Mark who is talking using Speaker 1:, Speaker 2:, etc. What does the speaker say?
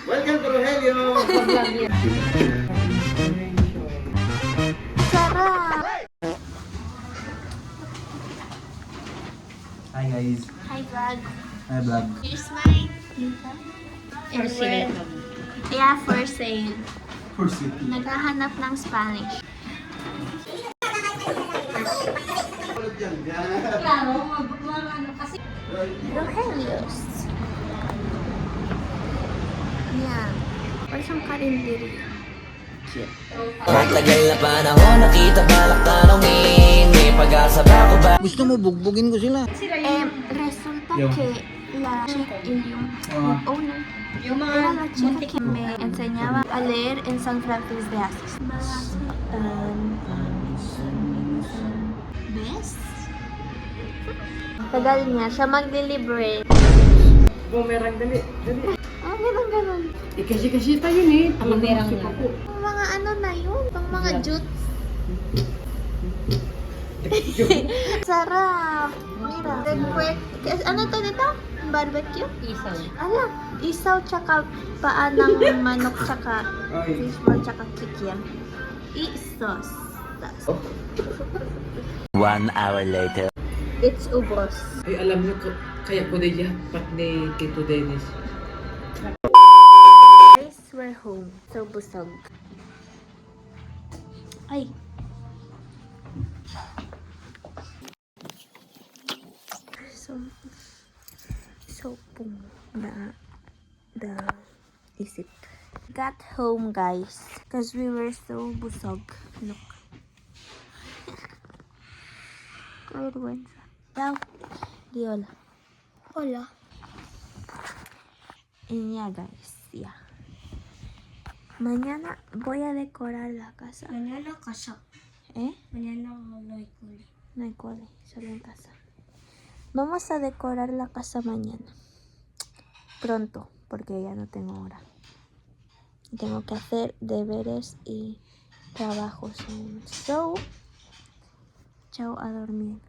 Speaker 1: Welcome to Rogelio!
Speaker 2: Sarap!
Speaker 1: Hi guys.
Speaker 2: Hi, vlog.
Speaker 1: Hi vlog.
Speaker 2: Here's my for sale. Yeah, for sale.
Speaker 1: For city.
Speaker 2: Naghahanap ng Spanish. Rogelio's. Yan. Or siyang karindiri. Cute.
Speaker 3: Matagal na panahon, nakita balak tanongin. May pag-asa ba ko ba?
Speaker 4: Gusto mo bugbugin ko sila?
Speaker 2: Resulta
Speaker 1: Yung-
Speaker 2: que la chica yung owner.
Speaker 5: Yung
Speaker 2: Era
Speaker 5: mga
Speaker 2: la chica que me enseñaba a leer en San Francisco de Asís. Best? Tagal niya. Siya maglilibre.
Speaker 5: bumerang dali.
Speaker 2: Ah, ganun.
Speaker 5: Kasi tayo ni. Bumerang na.
Speaker 2: Yung mga ano na yun. Yung mga jute. Sarap. Mira. Ano to dito? Barbecue?
Speaker 5: Isaw.
Speaker 2: Ala, isaw tsaka paa ng manok tsaka fishball tsaka chicken. I-sauce.
Speaker 1: Oh.
Speaker 3: 1 hour later.
Speaker 2: It's ubos.
Speaker 5: Ay, alam niyo, kaya ko din pat ni Tito Dennis.
Speaker 2: Guys, we're home. So busog. Ay. So pum na isip. Got home, guys, because we were so busog. Look. Vergüenza. Daw. Di hola. Hola. Y ya, guys. Ya. Mañana voy a decorar la casa.
Speaker 6: Mañana casa.
Speaker 2: ¿Eh?
Speaker 6: Mañana no hay cole.
Speaker 2: No hay cole, solo en casa. Vamos a decorar la casa mañana. Pronto, porque ya no tengo hora. Tengo que hacer deberes y trabajos aún. So, chao a dormir.